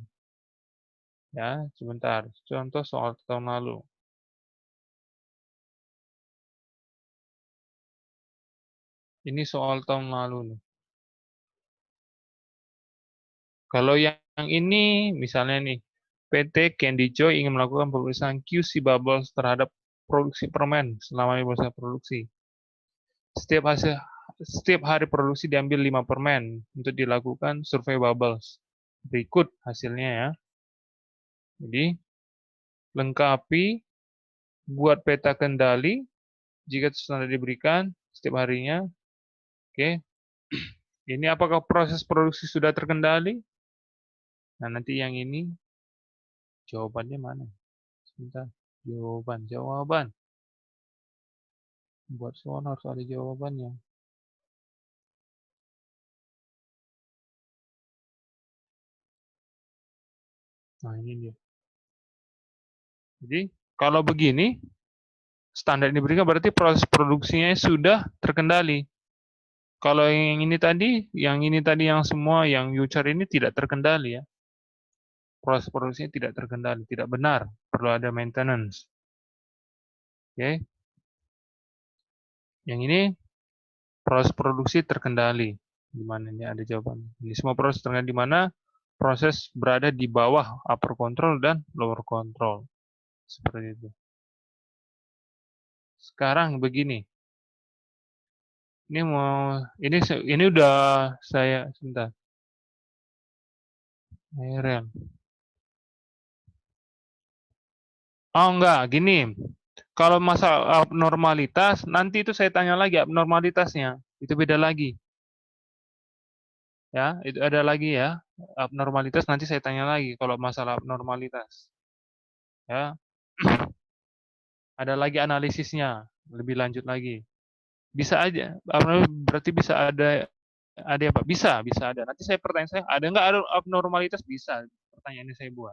Ya, sebentar. Contoh soal tahun lalu. Ini soal tahun lalu nih. Kalau yang ini misalnya nih, PT Candy Joy ingin melakukan pemeriksaan QC bubbles terhadap produksi permen selama masa produksi. Setiap hari produksi diambil 5 permen untuk dilakukan survei bubbles. Berikut hasilnya ya. Jadi, lengkapi, buat peta kendali, jika standar diberikan setiap harinya. Oke. Ini apakah proses produksi sudah terkendali? Nah, nanti yang ini jawabannya mana? Sebentar. Jawaban. Buat soal harus ada jawabannya. Nah, ini dia. Jadi, kalau begini, standar yang diberikan berarti proses produksinya sudah terkendali. Kalau yang ini tadi yang semua yang future ini tidak terkendali ya. Proses produksinya tidak terkendali, tidak benar, perlu ada maintenance. Oke. Yang ini proses produksi terkendali. Di mana ini ada jawaban. Ini semua proses terkendali di mana proses berada di bawah upper control dan lower control. Seperti itu. Sekarang begini. Ini udah saya sebentar. Rel. Oh enggak, gini. Kalau masalah abnormalitas, nanti itu saya tanya lagi abnormalitasnya. Itu beda lagi. Ya, itu ada lagi ya. Abnormalitas nanti saya tanya lagi kalau masalah abnormalitas. Ya. Ada lagi analisisnya, lebih lanjut lagi. Bisa aja, berarti bisa ada apa? Bisa ada. Nanti saya ada nggak ada abnormalitas? Bisa. Pertanyaan ini saya buat.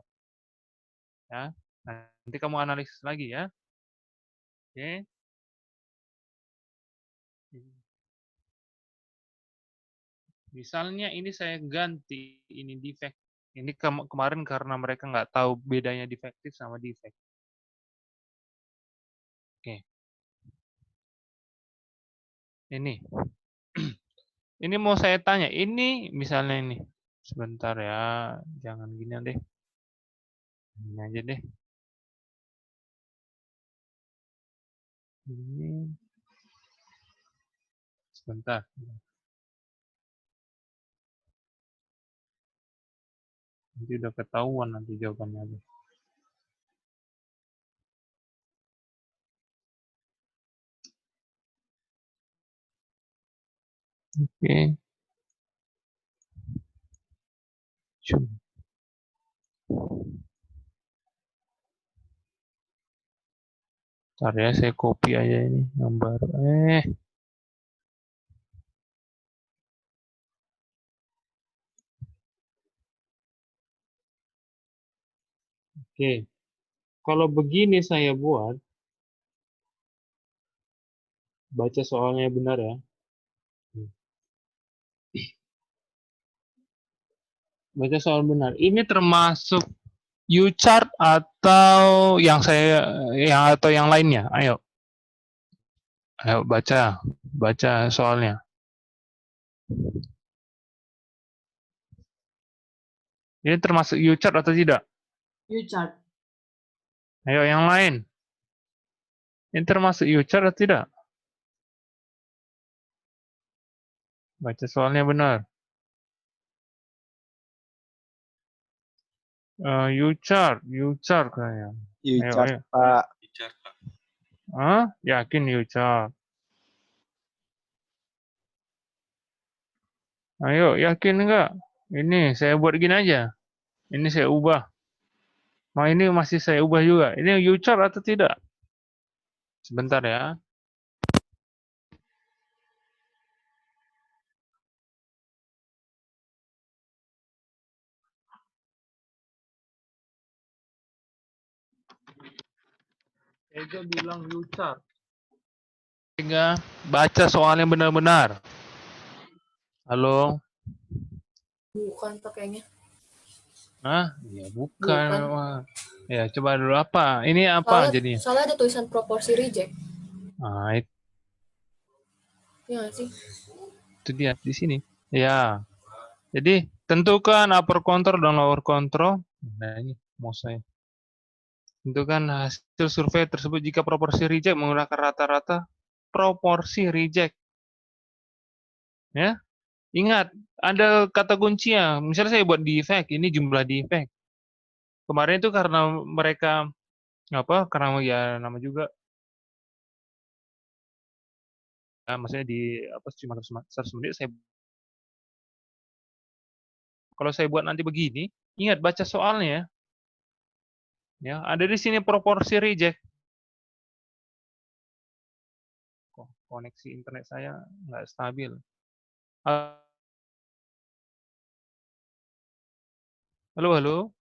Ya. Nanti kamu analisis lagi ya. Oke. Misalnya ini saya ganti ini defect. Ini kemarin karena mereka nggak tahu bedanya defektif sama defect. Oke. Ini. Ini mau saya tanya, ini misalnya ini. Sebentar ya, jangan gini deh. Ini aja deh. Ini. Sebentar. Nanti udah ketahuan nanti jawabannya. Oke. Ntar ya, saya copy aja ini yang baru. Oke. Kalau begini saya buat, baca soalnya benar ya. Baca soal benar. Ini termasuk U-chart atau yang lainnya? Ayo. Ayo baca soalnya. Ini termasuk U-chart atau tidak? U-chart. Ayo yang lain. Ini termasuk U-chart atau tidak? Baca soalnya benar. U-chart kayaknya. U-chart, Ayo. Pak. Hah? Yakin U-chart? Ayo, yakin enggak? Ini saya buat gini aja. Ini saya ubah. Ini masih saya ubah juga. Ini U-chart atau tidak? Sebentar ya. Ega bilang U-chart. Ega, baca soalnya benar-benar. Halo? Bukan pakainya. Hah? Ya bukan. Ya coba dulu apa? Ini apa jadinya? Soalnya ada tulisan proporsi reject. Nah, Iya nggak sih? itu dia di sini. Ya. Jadi tentukan upper control dan lower control. Nah ini mau saya. Tentukan hasil survei tersebut jika proporsi reject menggunakan rata-rata proporsi reject. Ya. Ingat, ada kata kuncinya. Misalnya saya buat defect, ini jumlah defect. Kemarin itu karena mereka karena ya nama juga maksudnya di cuma 100 menit kalau saya buat nanti begini, ingat baca soalnya. Ya, ada di sini proporsi reject. Koneksi internet saya nggak stabil. Halo, halo.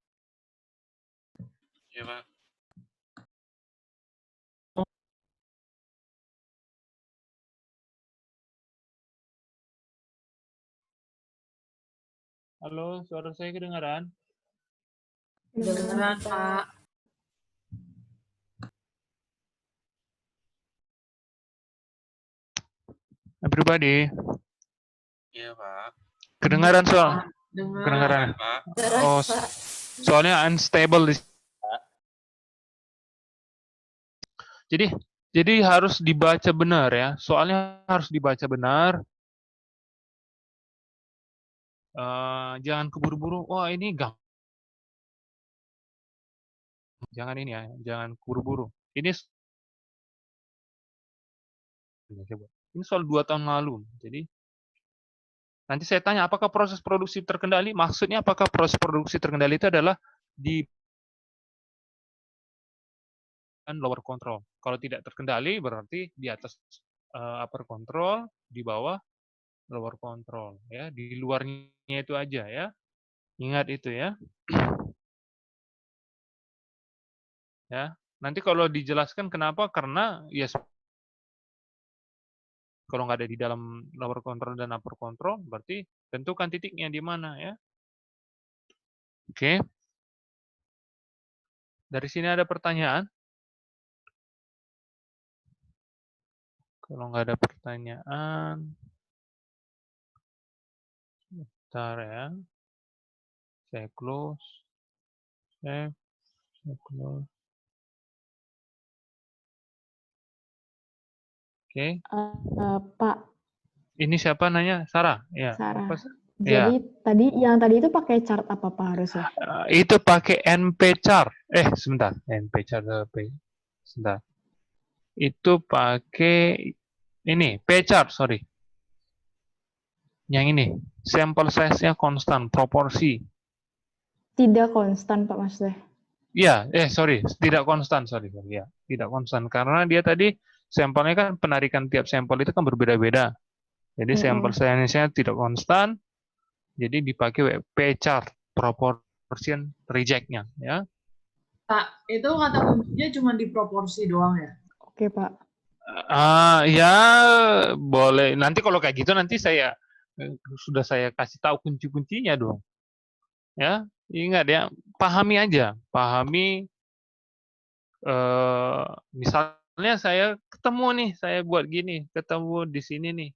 Iya, Pak. Halo, suara saya kedengaran? Kedengeran, Pak. Everybody. Iya, Pak. Kedengaran soal? Kedengaran, Pak. Oh, soalnya unstable. Jadi harus dibaca benar ya. Soalnya harus dibaca benar. Jangan keburu-buru. Wah ini jangan ini ya. Jangan keburu-buru. Ini soal 2 tahun lalu. Jadi nanti saya tanya apakah proses produksi terkendali? Maksudnya apakah proses produksi terkendali itu adalah di lower control. Kalau tidak terkendali berarti di atas upper control, di bawah lower control ya. Di luarnya itu aja ya. Ingat itu ya. Ya. Nanti kalau dijelaskan kenapa? Karena ya kalau nggak ada di dalam lower control dan upper control, berarti tentukan titiknya di mana ya. Oke. Dari sini ada pertanyaan? Kalau nggak ada pertanyaan, bentar ya. Saya close. Saya close. Oke. Pak. Ini siapa nanya? Sarah? Ya. Sarah. Apa? Jadi ya. tadi itu pakai chart apa Pak harusnya? Itu pakai NP chart. Sebentar. NP chart sebentar. Itu pakai ini P chart, sorry. Yang ini, sampel size-nya konstan, proporsi. Tidak konstan Pak maksudnya. Iya, sorry, tidak konstan, sorry ya, tidak konstan karena dia tadi sampelnya kan penarikan tiap sampel itu kan berbeda-beda. Jadi sampel size-nya tidak konstan, jadi dipakai P chart, proportion reject-nya ya. Pak, itu kata kuncinya cuma di proporsi doang ya? Oke, Pak. Ya boleh. Nanti kalau kayak gitu nanti saya sudah saya kasih tahu kunci-kuncinya dong. Ya, ingat ya, pahami aja, pahami. Misalnya saya ketemu nih, saya buat gini, ketemu di sini nih.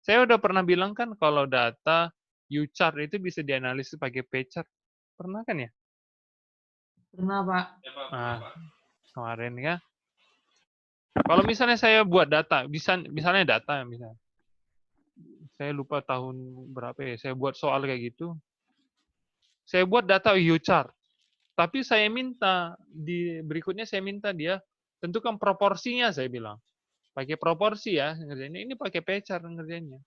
Saya udah pernah bilang kan kalau data U-chart itu bisa dianalisis pakai P-chart. Pernah kan ya? Pernah, Pak. Nah, kemarin ya. Kalau misalnya saya buat data, misalnya data, misalnya. Saya lupa tahun berapa ya, saya buat soal kayak gitu. Saya buat data U-chart. Tapi saya minta, berikutnya saya minta dia tentukan proporsinya, saya bilang. Pakai proporsi ya, ngerjainnya. Ini pakai P-chart ngerjainnya.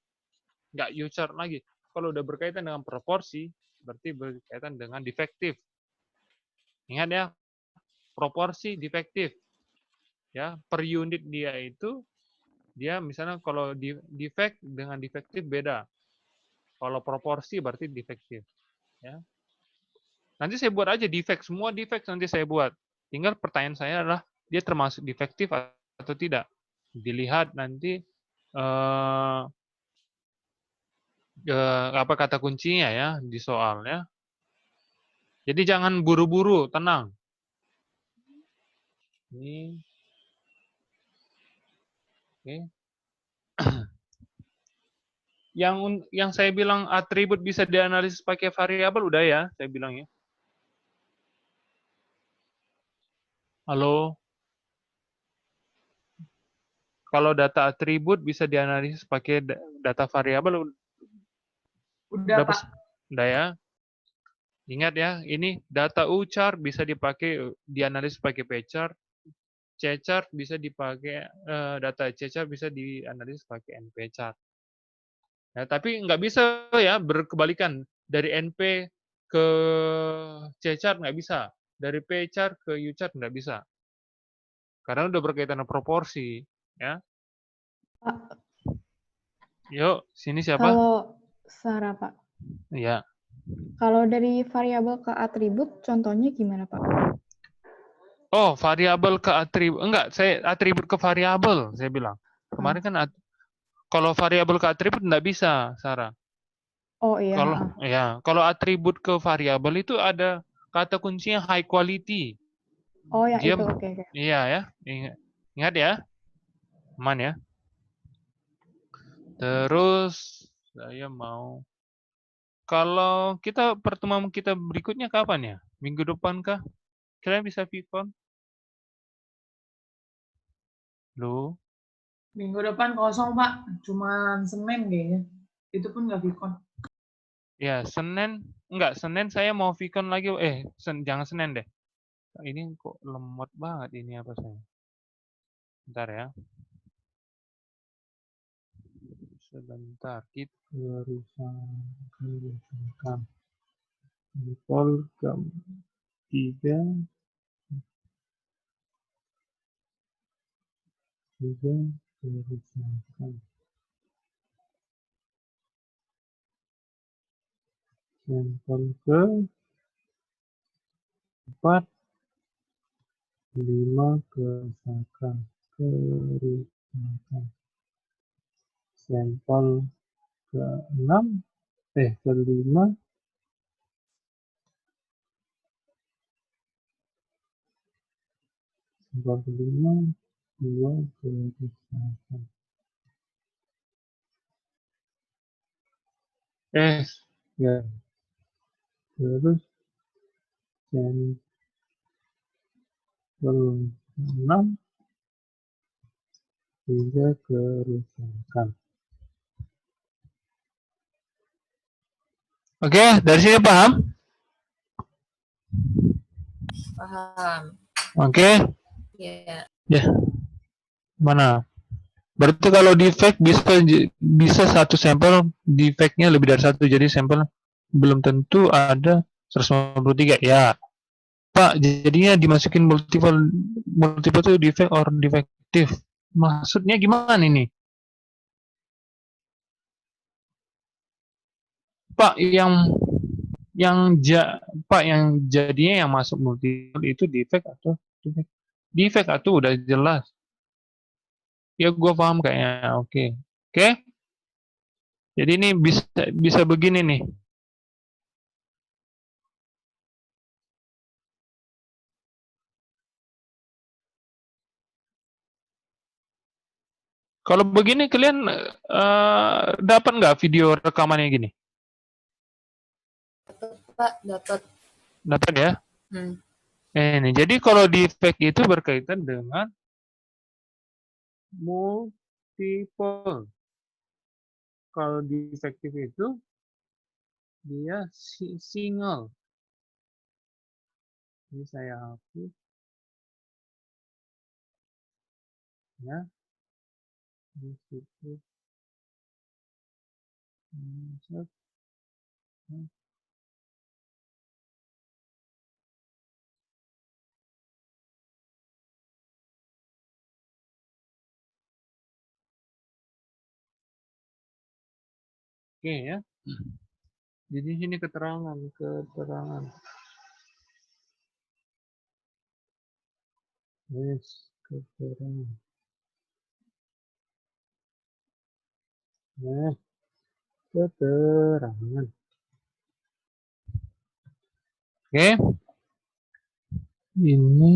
Nggak U-chart lagi. Kalau udah berkaitan dengan proporsi, berarti berkaitan dengan defektif. Ingat ya, proporsi defektif. Ya, per unit dia itu, dia misalnya kalau defect dengan defektif beda. Kalau proporsi berarti defektif. Ya. Nanti saya buat aja defect, semua defect nanti saya buat. Tinggal pertanyaan saya adalah, dia termasuk defektif atau tidak. Dilihat nanti apa kata kuncinya ya di soalnya. Jadi jangan buru-buru, tenang. Ini, oke. Yang saya bilang atribut bisa dianalisis pakai variabel udah ya, saya bilang ya. Halo. Kalau data atribut bisa dianalisis pakai data variabel Udah, Pak. Udah ya. Ingat ya, ini data U-chart bisa dipakai dianalisis pakai P-chart. C-chart bisa dipakai data C-chart bisa dianalisis pakai NP-chart. Ya, tapi nggak bisa ya berkebalikan dari NP ke C-chart nggak bisa, dari P-chart ke U-chart nggak bisa, karena udah berkaitan dengan proporsi, ya. Pak, Yuk, sini siapa? kalau Sarah, Pak. Ya. Kalau dari variabel ke atribut, contohnya gimana, Pak? Oh, variabel ke atribut. Enggak, saya atribut ke variabel, saya bilang. Kemarin kan kalau variabel ke atribut enggak bisa, Sarah. Oh iya. Kalau atribut ke variabel itu ada kata kuncinya high quality. Oh, yang itu, oke. Iya ya, ingat ya, aman ya. Terus saya mau, kalau kita pertemuan kita berikutnya kapan ya? Minggu depan kah? Kalian bisa Vicon? Loh? Minggu depan kosong, Pak. Cuman Senin kayaknya. Itu pun nggak Vicon. Ya, Senin. Enggak, Senin saya mau Vicon lagi. Jangan Senin deh. Ini kok lemot banget ini apa saya. Bentar ya. Sebentar. Kita berusaha Vicon ke 3 berusaha sampel ke 4 5 kerusakan sampel ke 6 ke 5 sampel ke 5 2 kerusakan ya terus sampel 6 3 kerusakan. Oke, dari sini paham? Paham. Oke. Iya. Ya. Mana? Berarti kalau defect bisa satu sampel defectnya lebih dari satu, jadi sampel belum tentu ada 153 ya. Pak, jadinya dimasukin multiple itu defect or defective. Maksudnya gimana ini? Pak, yang Pak, yang jadinya yang masuk multiple itu defect atau defect? Defect atau udah jelas. Ya gue paham kayaknya. Oke. Oke. Jadi ini bisa begini nih. Kalau begini kalian dapat nggak video rekamannya gini? Pak, dapat. Dapat ya? Hmm. Ini. Jadi kalau defect itu berkaitan dengan multiple. Kalau defektif itu dia single. Ini saya hapus. Ya. Di situ. Oke ya. Jadi sini keterangan. Yes, keterangan. Yes, keterangan. Oke. Ini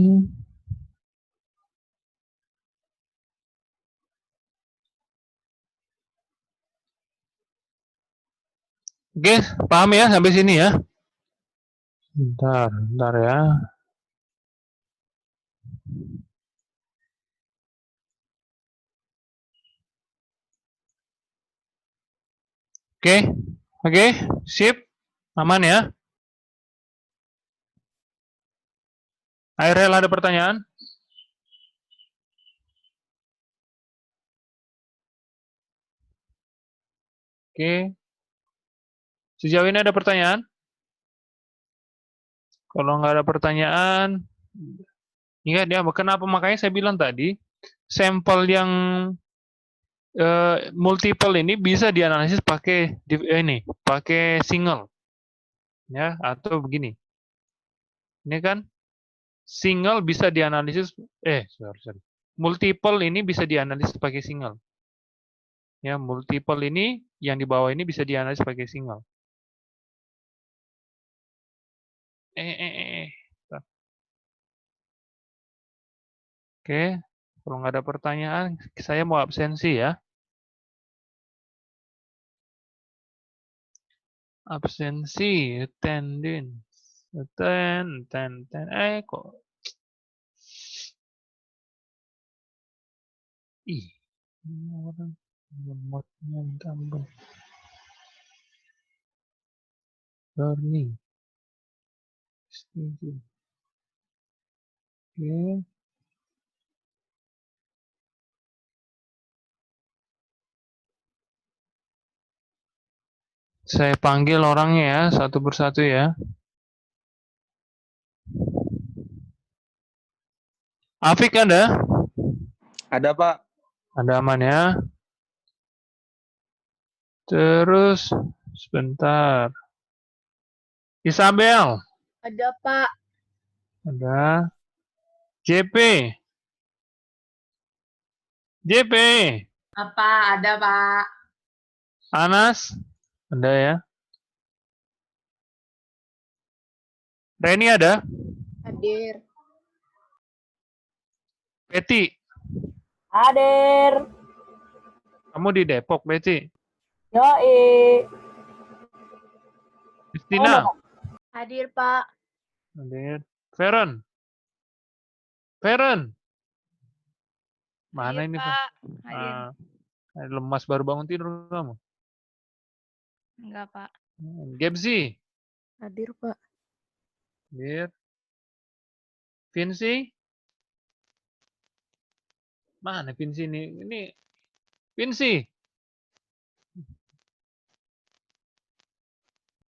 oke, paham ya sampai sini ya? Bentar ya. Oke, sip, aman ya. Airel ada pertanyaan? Oke. Sejauh ini ada pertanyaan? Kalau nggak ada pertanyaan, ingat ya, kenapa makanya saya bilang tadi, sampel yang multiple ini bisa dianalisis pakai pakai single, ya, atau begini. Ini kan single bisa dianalisis, sorry. Multiple ini bisa dianalisis pakai single. Ya, multiple ini yang di bawah ini bisa dianalisis pakai single. Oke, kalau nggak ada pertanyaan, saya mau absensi ya. Absensi, attendance, kok. Ini orang lemotnya tambah. Learning. Setuju. Oke. Saya panggil orangnya ya, satu persatu ya. Afik ada? Ada, Pak. Ada aman ya. Terus, sebentar. Isabel. Ada, Pak. Ada. JP. JP. Apa? Ada, Pak. Anas. Ada ya. Reni ada? Hadir. Betty. Hadir. Kamu di Depok, Betty? Yoi. Justina. Hadir, Pak. Hadir. Feren. Mana Hadir, ini, Pak. Hadir. Lemas baru bangun tidur kamu? Enggak, Pak. Gebzi. Hadir, Pak. Hadir. Vinci. Mana Vinci ini? Ini Vinci.